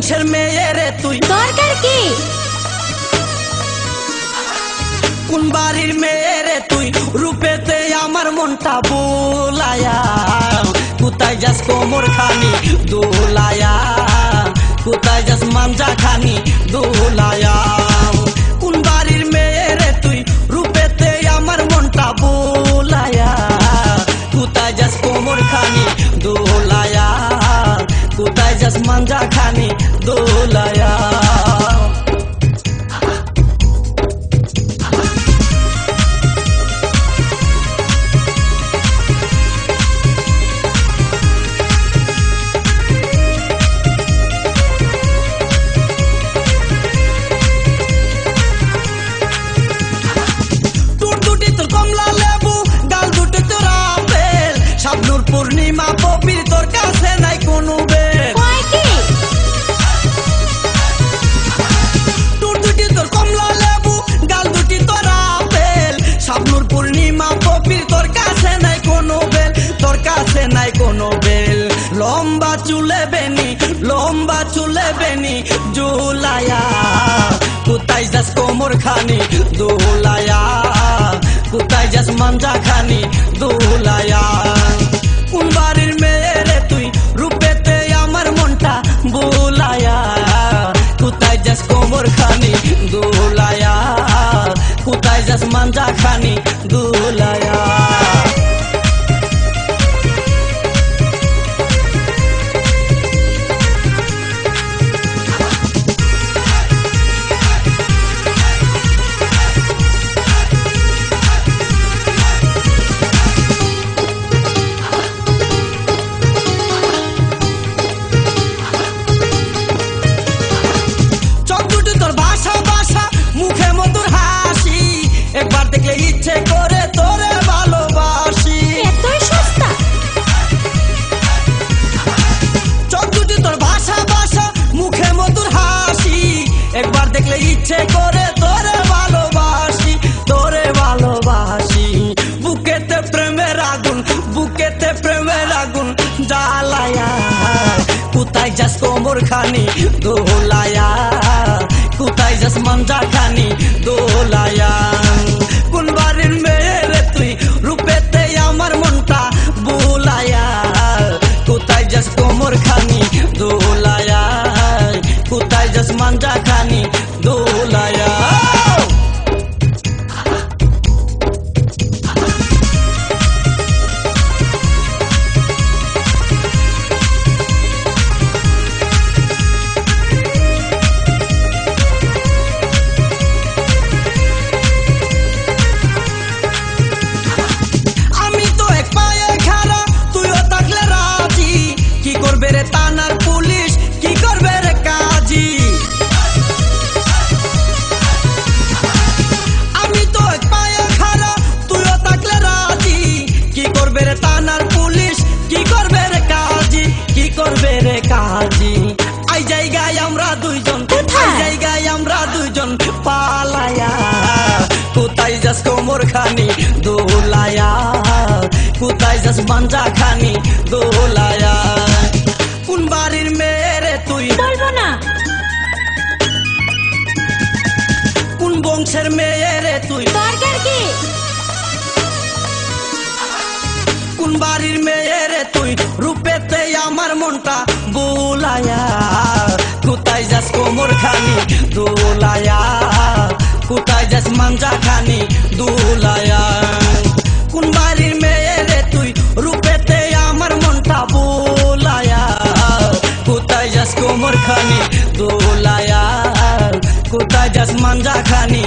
বংশের মেয়ে রে তুই, দরকার কি? কোন বাড়ির মেয়ে রে তুই, রূপেতে আমার মনটা বুলায়া, কোথায় যাস কোমর খানি দোলায়া, কোথায় যাস মাঞ্জা খানি দোলায়া। কোন বাড়ির মেয়ে রে তুই, রূপেতে আমার মনটা বুলায়া, কোথায় যাস কোমর খানি দোলায়া, কোথায় যাস মাঞ্জা খানি দোলায়া। পূর্ণিমা পবির তোর কাছে নাই কোনো বেল, তোর দুটি তোর কমলা লেবু, গাল দুটি তোর আপেল, শাবনুর পূর্ণিমা পবির তোর কাছে নাই কোনো বেল, তোর কাছে নাই কোনো বেল। লম্বা চুলে বেনি, লম্বা চুলে বেনি জুলায়া, কোথায় যাস কোমর খানি দোলায়া, কোথায় যাস মাঞ্জা খানি দোলায়া। কোন বাড়ির মেয়ে রে তুই, রূপেতে আমার মনটা বুলায়া, কোথায় যাস কোমর খানি দোলায়া, কোথায় যাস মাঞ্জা খানি দোলায়া। একবার দেখলে ইচ্ছে করে তোরে ভালোবাসি, এতই সস্তা। চোখ দুটি তোর ভাষা ভাষা, মুখে মধুর হাসি, একবার দেখলে ইচ্ছে করে তোরে ভালোবাসি, তোরে ভালোবাসি। বুকেতে প্রেমের আগুন, বুকেতে প্রেমের আগুন জ্বালায়া, কোথায় যাস কোমর খানি দোলায়া, কোথায় যাস মাঞ্জা খানি দোলায়া। কোন বাড়ির মেয়ে রে তুই, রূপেতে আমার মনটা বুলায়া, কোথায় যাস কোমর খানি দোলায়া, কোথায় যাস মাঞ্জা খানি দোলায়া। থানার পুলিশ কি করবে রে কাজী, আমি তো এক পায়ে খাড়া, তুইও থাকলে রাজি, কি করবে রে থানার পুলিশ, কি করবে রে কাজী, কি করবে রে কাজী। আই জায়গায় আমরা দুইজন, আই জায়গায় আমরা দুইজন পালায়া, কোথায় যাস কোমর খানি দোলায়া, কোথায় যাস মাঞ্জা খানি দোলায়া। কোন বাড়ির মেয়ে রে তুই, বলবো না। কোন বংশের মেয়ে রে তুই, দরকার কি? কোন বাড়ির মেয়ে রে তুই, রূপেতে আমার মনটা বুলায়া, কোথায় যাস কোমর খানি দোলায়া, কোথায় যাস মাঞ্জা খানি দোলায়া। কোন বাড়ির মেয়ে রে তুই, রূপেতে আমার মনটা বুলায়া, কোথায় যাস কোমর খানি দোলায়া, কোথায় যাস মাঞ্জা খানি